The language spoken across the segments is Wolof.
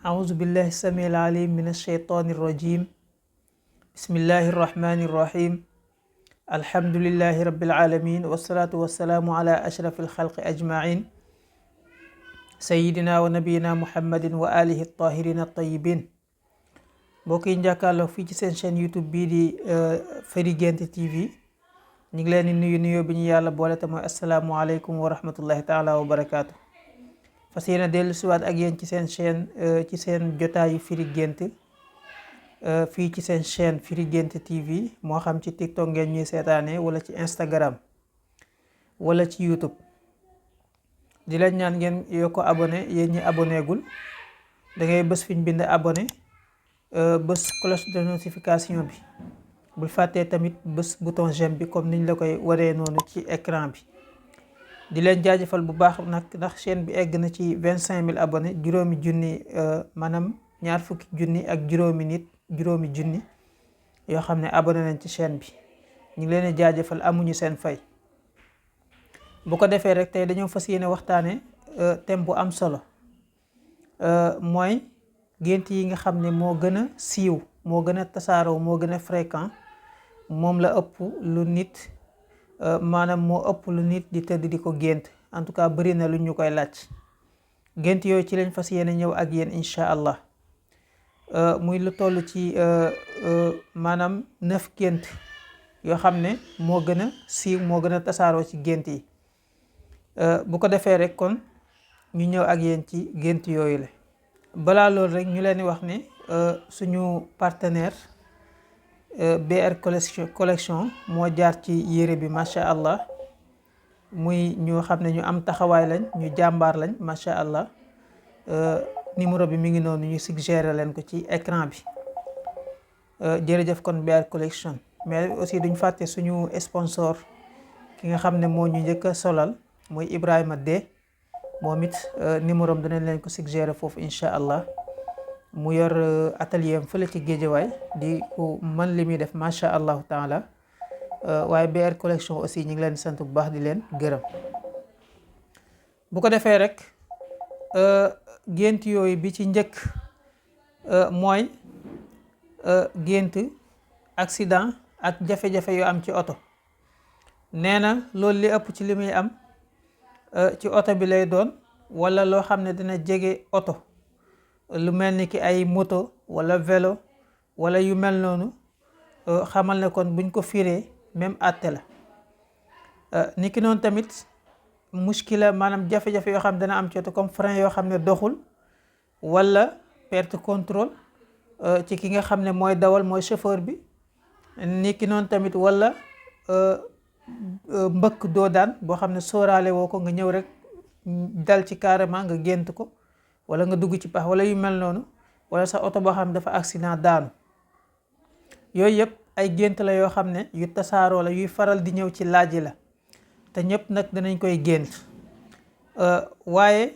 أعوذ بالله السميع العليم من الشيطان الرجيم. بسم الله الرحمن الرحيم. الحمد لله رب العالمين والصلاة والسلام على أشرف الخلق أجمعين سيدنا ونبينا محمد وآله الطاهرين الطيبين. mbokk yi njàkkaarloo fii ci seen chaîne YouTube bii di Firi Guent TV ñu ngi leen di nuyu nuyoo bi ñu yàlla boole te mooy asalaamualeykum wa rahmatullahi taala wa barakaatu. fas yéene dellu siwaat ak yéen ci seen chaîne ci seen jotaayu Firi Guent fii ci seen chaîne Firi Guent TV moo xam ci TikTok ngeen ñuy seetaane wala ci Instagram wala ci YouTube. di leen ñaan ngeen yoo ko abonné yéen ñi abonné gul da ngay bës fi ñu bind abonné bës cloche de notification bi bul fàttee tamit bës bouton j'aime bi comme niñ la koy waree noonu ci écran bi. di leen jaajëfal bu baax nag ndax chaîne bi egg na ci 25000 abonnés juróomi junni maanaam ñaar fukki junni ak juróomi junni yoo xam ne abonné nañ ci chaîne bi ñu ngi leen di jaajëfal amuñu seen fay. bu ko defee rek tey dañoo fas yéene waxtaane thème bu am solo mooy gént yi nga xam ne moo gën a siiw moo gën a tasaaroo moo gën a fréquent moom la ëpp lu nit maanaam moo ëpp lu nit di tëdd di ko gént en tout cas bëri na lu ñu koy laaj. gént yooyu ci lañ fas yéene ñëw ak yéen incha allah muy lu toll ci maanaam 9 gént yoo xam ne moo gën a siiw moo gën a tasaaroo ci gént yi. bu ko defee rek kon ñu ñëw ak yéen ci gént yooyu la. balaa loolu rek ñu leen di wax ne suñu partenaire BR collection moo jaar ci yére bi macha allah muy ñoo xam ne ñu am taxawaay lañ ñu jàmbaar lañ macha allah. numéro bi mi ngi noonu ñu suggéré leen ko ci écran bi. jërëjëf kon BR collection mais aussi duñ fàtte suñu sponsor ki nga xam ne moo ñu njëkk a solal muy Ibrahima D. moom it numéro am danañ leen ko suggéré foofu incha allah mu yor atelier am fële ci Géejawaay di ku mën li muy def macha allahu taala. waaye BR collection aussi ñu ngi leen sant bu baax di leen gërëm. bu ko defee rek gént yooyu bi ci njëkk mooy gént accident ak jafe-jafe yoo am ci oto. nee na loolu li ëpp ci li muy am ci oto bi lay doon wala loo xam ne dina jege oto lu mel ni ki ay moto wala vélo wala yu mel noonu xamal ne kon buñ ko firee même àtte la. ni ki noonu tamit muskila maanaam jafe-jafe yoo xam ne dana am ci oto comme frein yoo xam ne doxul wala perte contrôle ci ki nga xam ne mooy dawal mooy chauffeur bi. ni ki noonu tamit wala mbëkk doo daan boo xam ne sóoraale woo ko nga ñëw rek dal ci carrément nga gént ko wala nga dugg ci pax wala yu mel noonu wala sa oto boo xam ne dafa accident daanu. yooyu yëpp ay gént la yoo xam ne yu tasaaroo la yuy faral di ñëw ci laaj la te ñëpp nag danañ koy gént. waaye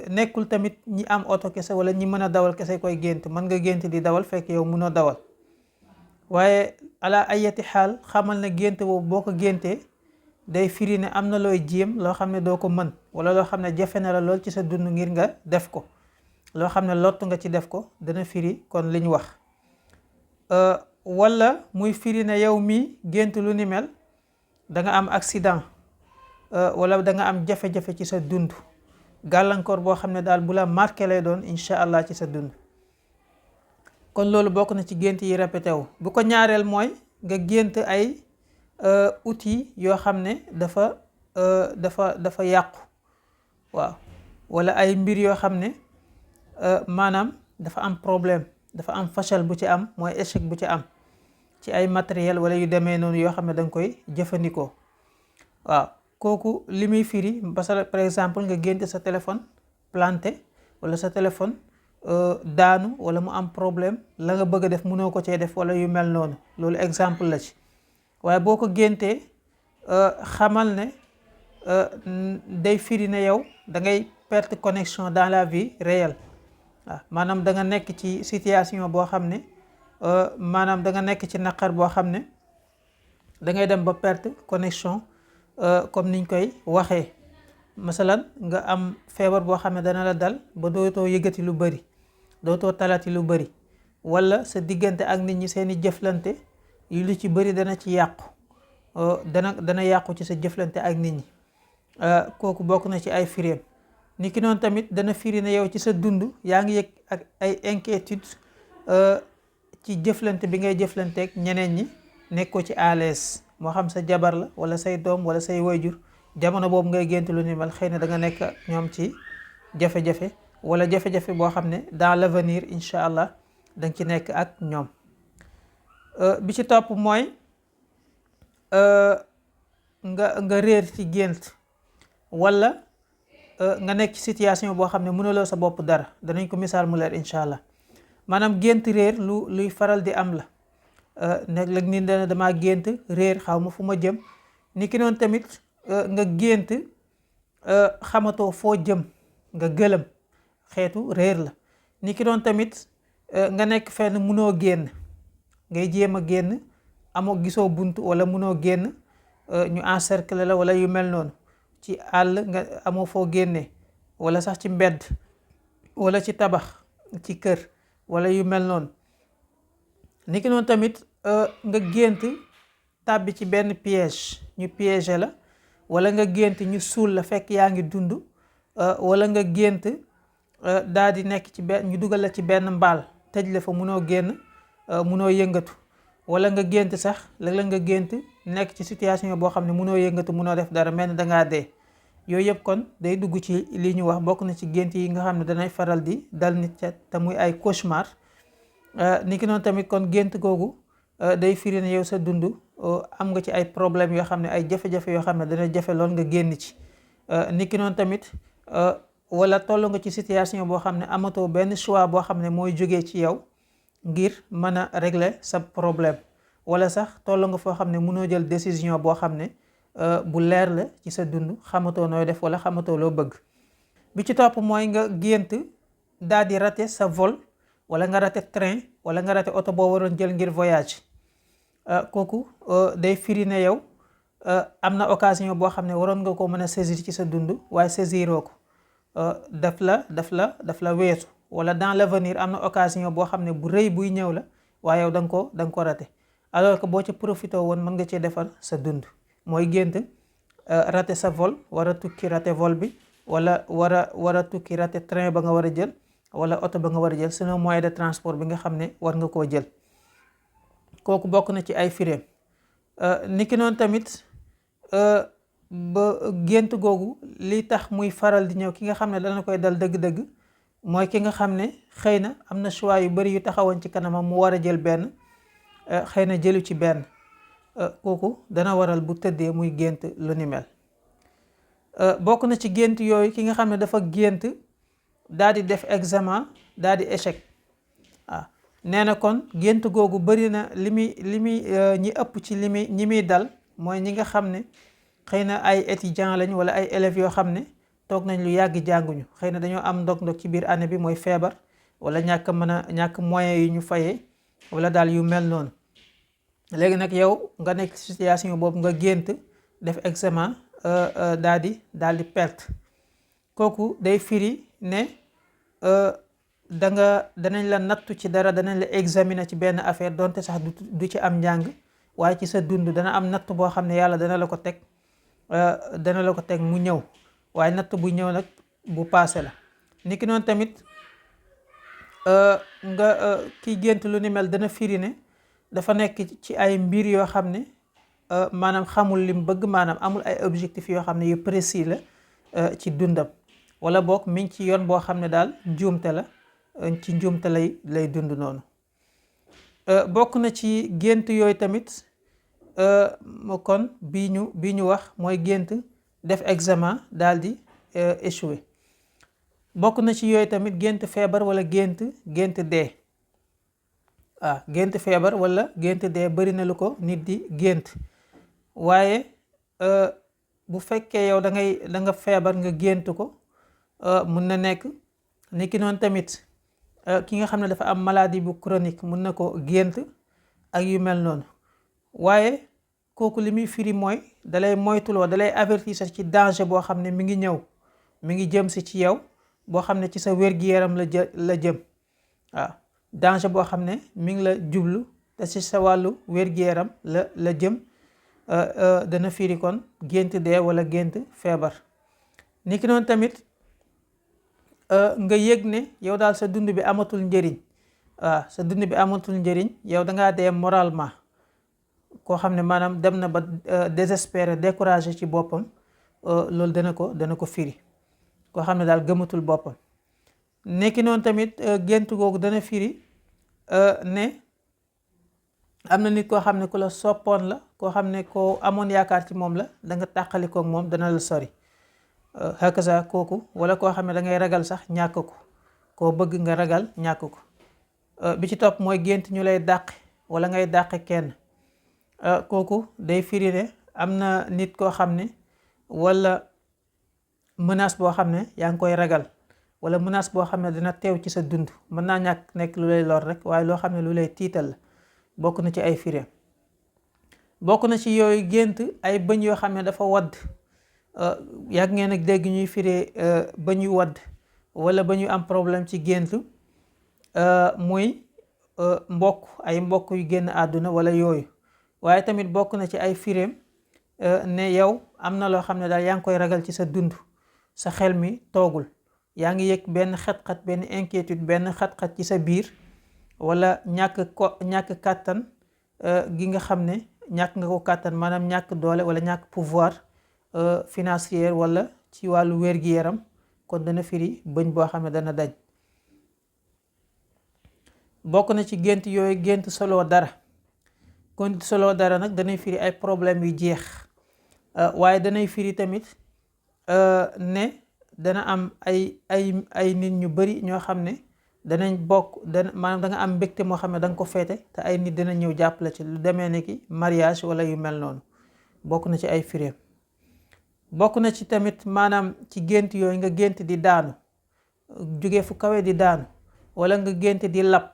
nekkul tamit ñi am oto kese wala ñi mën a dawal kese koy gént. mën nga gént di dawal fekk yow mënoo dawal waaye ala ayati xaal xamal na gént boobu boo ko géntee day firi ne am na looy jéem loo xam ne doo ko mën wala loo xam ne jafe na la lool ci sa dund ngir nga def ko loo xam ne lottu nga ci def ko dana firi kon li ñu wax. wala muy firi ne yow mii gént lu ni mel da nga am accident wala da nga am jafe-jafe ci sa dund gàllankoor boo xam ne daal bu la marqué lay doon incha allah ci sa dund. kon loolu bokk na ci gént yi répété wu. bu ko ñaareel mooy nga gént ay outils yoo xam ne dafa yàqu waaw wala ay mbir yoo xam ne maanaam dafa am problème dafa am fachal bu ci am mooy échec bu ci am ci ay matériel wala yu demee noonu yoo xam ne da nga koy jëfandikoo. waaw kooku li muy firi par exemple nga gént sa téléphone planté wala sa téléphone daanu wala mu am problème la nga bëgg a def mënoo ko cee def wala yu mel noonu loolu exemple la ci. waaye boo ko géntee xamal ne day firi ne yow da ngay perte connexion dans la vie réelle. waaw maanaam da nga nekk ci situation boo xam ne maanaam da nga nekk ci naqar boo xam ne da ngay dem ba perte connexion comme niñ koy waxee. masalan nga am feebar boo xam ne dana la dal ba dootoo yëgati lu bari dootoo talati lu bëri, wala sa diggante ak nit ñi seeni jëflante yu lu ci bëri dana ci yàqu, dana yàqu ci sa jëflante ak nit ñi. kooku bokk na ci ay firéem. ni ki noonu tamit dana firi ne yow ci sa dund yaa ngi yëg ak ay inquiétude ci jëflante bi ngay jëflanteeg ñeneen ñi, nekkoo ci à l'aise, moo xam sa jabar la wala say doom wala say wayjur. jamono boobu ngay gént lu ni mel, xëy na da nga nekk ñoom ci jafe-jafe, wala jafe-jafe boo xam ne dans l'avenir incha allah danga ci nekk ak ñoom. bi ci topp mooy nga réer ci gént, wala nga nekk ci situation boo xam ne mënuloo sa bopp dara. danañ ko misaal mu leer incha allah. maanaam gént réer luy faral di am la. nekk lag ni dama gént réer, xaw ma fu ma jëm. ni ki noonu tamit nga gént xamatoo foo jëm, nga gëlëm, xeetu réer la. ni ki noonu tamit nga nekk fenn munoo génn, ngay jéem a génn amoo gisoo bunt, wala munoo génn, ñu encercler la wala yu mel noonu. ci àll nga amoo foo génnee, wala sax ci mbedd, wala ci tabax, ci kër, wala yu mel noonu. ni ki noonu tamit nga gént tàbbi ci benn piège, ñu piégé la, wala nga gént ñu suul la fekk yaa ngi dund, wala nga gént daal di nekk ci benn, ñu dugal la ci benn mbaal tëj la fa, munoo génn, munoo yëngatu. wala nga gént sax léeg-léeg nga gént nekk ci situation boo xam ne munoo yëngatu, munoo def dara, mel ni dangaa dee. yooyu yëpp kon day dugg ci li ñu wax, bokk na ci gént yi nga xam ne danay faral di dal nit te muy ay cauchemar. ni ki noonu tamit kon gént googu day firi ne yow sa dund am nga ci ay problèmes yoo xam ne, ay jafe-jafe yoo xam ne dana jafe lool nga génn ci. ni ki noonu tamit wala toll nga ci situation boo xam ne amatoo benn choix boo xam ne mooy jógee ci yow ngir mën a régler sa problème, wala sax toll nga foo xam ne mënoo jël décision boo xam ne bu leer la ci sa dund, xamatoo nooy def wala xamatoo loo bëgg. bi ci topp mooy nga gént daal di rater sa vol, wala nga rater train, wala nga rater oto boo waroon jël ngir voyage. kooku day firi ne yow am na occasion boo xam ne waroon nga ko mën a saisir ci sa dund, waaye saisiroo ko. daf la weesu, wala dans l'avenir am na occasion boo xam ne bu rëy buy ñëw la, waaye yow da nga ko rater. alors que boo ci profité woon mën nga cee defar sa dund. mooy gént rater sa vol, war a tukki rater vol bi, wala war a tukki rater train ba nga war a jël, wala oto ba nga war a jël, sinon moyen de transport bi nga xam ne war nga koo jël. kooku bokk na ci ay firéem. niki noonu tamit ba gént googu li tax muy faral di ñëw ki nga xam ne dana koy dal dëgg-dëgg, mooy ki nga xam ne xëy na am na choix yu bari yu taxawoon ci kanamam, mu war a jël benn, xëy na jëlu ci benn. kooku dana waral bu tëddee muy gént lu ni mel. bokk na ci gént yooyu ki nga xam ne dafa gént daal di def examen daal di échec. waaw nee na kon gént googu bari na li muy ñi ëpp ci ñi muy dal mooy ñi nga xam ne xëy na ay étudiants lañ, wala ay élèves yoo xam ne toog nañ lu yàgg jànguñu, xëy na dañoo am ndog-ndog ci biir année bi, mooy feebar, wala ñàkk moyens yu ñu fayee, wala daal yu mel noonu. léegi nag yow nga nekk situation boobu, nga gént def examen daal di perte. kooku day firi ne danañ la nattu ci dara, danañ la examiner ci benn affaire, donte sax du ci am njàng, waaye ci sa dund dana am natt boo xam ne yàlla dana la ko teg mu ñëw, waaye natt bu ñëw nag bu paase la. niki noonu tamit nga kiy gént lu ni mel dana firi ne dafa nekk ci ay mbir yoo xam ne maanaam xamul lim bëgg, maanaam amul ay objectifs yoo xam ne yu précis la ci dundam, wala boog mi ngi ci yoon boo xam ne daal njuumte la, ci njuumte lay dund noonu. bokk na ci gént yooyu tamit kon bii ñu wax mooy gént def examen daal di échoué. bokk na ci yooyu tamit gént feebar, wala gént dee. gént feebar wala gént dee bari na lu ko nit di gént, waaye bu fekkee yow da nga feebar nga gént ko, mun na nekk. niki noonu tamit ki nga xam ne dafa am maladie bu chronique mun na ko gént ak yu mel noonu. waaye kooku li muy firi mooy dalay moytuloo, dalay avertir ci danger boo xam ne mi ngi ñëw, mi ngi jëm si ci yow, boo xam ne ci sa wér-gi-yaram la jëm. waaw danger boo xam ne mi ngi la jublu te ci sa wàllu wér-gu-yaram la jëm dana firi kon gént dee wala gént feebar. niki noonu tamit nga yëg ne yow daal sa dund bi amatul njëriñ, waaw sa dund bi amatul njëriñ, yow dangaa dee moralement, koo xam ne maanaam dem na ba désespéré découragé ci boppam, loolu dana ko firi, koo xam ne daal gëmatul boppam. nekki noonu tamit gént googu dana firi ne am na nit koo xam ne ku la soppoon la, koo xam ne koo amoon yaakaar ci moom la, da nga tàqalikook moom dana la sori, hakaza kooku, wala koo xam ne da ngay ragal sax ñàkk ko, koo bëgg nga ragal ñàkk ko. bi ci topp mooy gént ñu lay dàq wala ngay dàq kenn, kooku day firi ne am na nit koo xam ne wala menace boo xam ne yaa ngi koy ragal, wala menace boo xam ne dina teew ci sa dund, mën naa ñàkk nekk lu lay lor rek, waaye loo xam ne lu lay tiital la, bokk na ci ay firi. bokk na ci yooyu gént ay bëñ yoo xam ne dafa wadd, yàgg ngeen ak dégg ñuy firee bëñ yu wadd wala bëñ yu am problème ci gént, muy ay mbokk yu génn àdduna wala yooyu. waaye tamit bokk na ci ay fireem ne yow am na loo xam ne daal yaa ngi koy ragal ci sa dund, sa xel mi toogul, yaa ngi yëg benn xat-xat, benn inquiétude, benn xat-xat ci sa biir, wala ñàkk kàttan gi nga xam ne ñàkk nga ko kàttan, maanaam ñàkk doole wala ñàkk pouvoir financier wala ci wàllu wér-gi-yaram, kon dana firi bëñ boo xam ne dana daj. bokk na ci gént yooyu gént solo dara. kon solo dara nag danay firi ay problème yu jeex, waaye danay firi tamit ne dana am ay nit ñu bari ñoo xam ne danañ bokk maanaam da nga am mbégte moo xam ne da nga ko feete, te ay nit dana ñëw jàppale ci, lu demee ne ki mariage wala yu mel noonu, bokk na ci ay firéem. bokk na ci tamit maanaam ci gént yooyu nga gént di daanu, jóge fu kawe di daanu, wala nga gént di lab,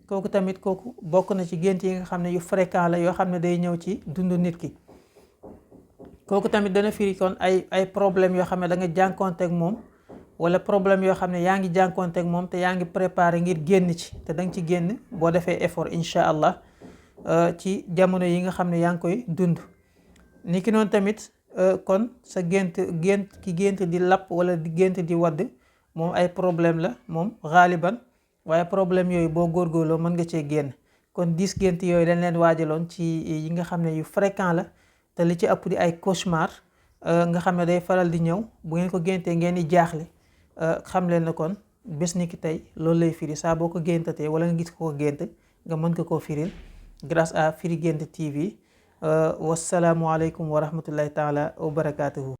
kooku bokk na ci gént yi nga xam ne yu fréquent la, yoo xam ne day ñëw ci dundu nit ki. kooku tamit dana firi kon ay problème yoo xam ne da nga jànkonteeg moom, wala problème yoo xam ne yaa ngi jànkonteeg moom te yaa ngi préparé ngir génn ci, te da nga ci génn boo defee effort incha allah ci jamono yi nga xam ne yaa ngi koy dund. niki noonu tamit kon sa gént di lapp wala di gént di wadd, moom ay problème la moom xaaliban, waaye problème yooyu boo góorgóorloo mën nga cee génn. kon 10 gént yooyu dañ leen waajaloon ci yi nga xam ne yu fréquent la, te li ci ëpp di ay cauchemar nga xam ne day faral di ñëw, bu ngeen ko géntee ngeen di jaaxle, xam leen ne kon bés ni ki tey loolu lay firi. saa boo ko géntatee wala nga gis ko gént, nga mën ko koo firil grâce à Firi Guent TV. wasalaamualeykum wa rahmatullahi taala wa barakaatuhu.